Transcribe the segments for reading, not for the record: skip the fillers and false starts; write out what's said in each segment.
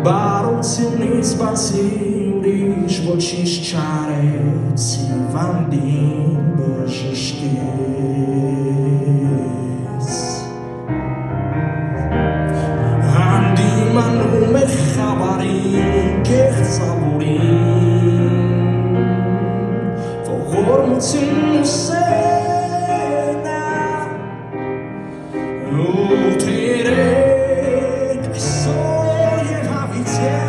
Բարությունից բացի ուրիշ ոչինչ չարեցի վանդին բժշկես հանդիմանում էր խավարին կեղծավորին ողորմություն ու սենա ու թերեք այսօր և հավիտյան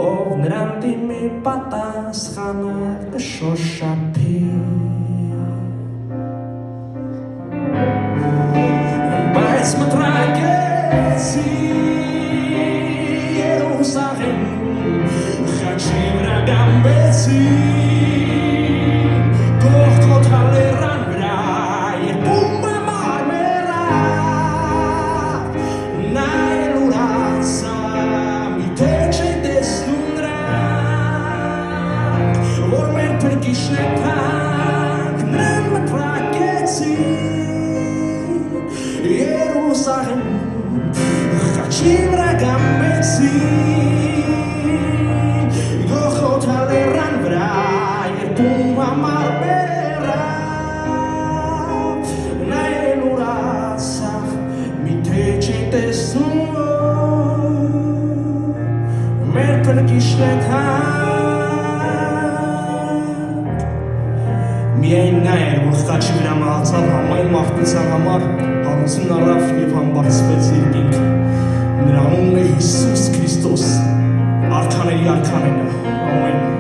ով նրան դիմի պատասխանը կշոշափի բայց մտրակեցի Երուսաղեմ խաչի վրա գամբեցի Գողգոթա լեռան վրա երբում մարմերավ նայել ուրացա մի տեղ չէ տեսնում նրանք որ մեր փրկիչն է թանկ նրան մտրակեցի Երուսաղեմ խաչի վրա գամբեցի Գողգոթա լեռան վրա երբում մարմերավ նայել ուրացավ մի տեղ չէ տեսնում մեր փրկիչն է թանկ Միայն նա էր, որ խաչի վրա մահացավ համայն մարդկության համար հարություն առավ և համբարձվեց երկինք նրա անունն է Հիսուս Քրիստոս արքաների արքան է նա ամեն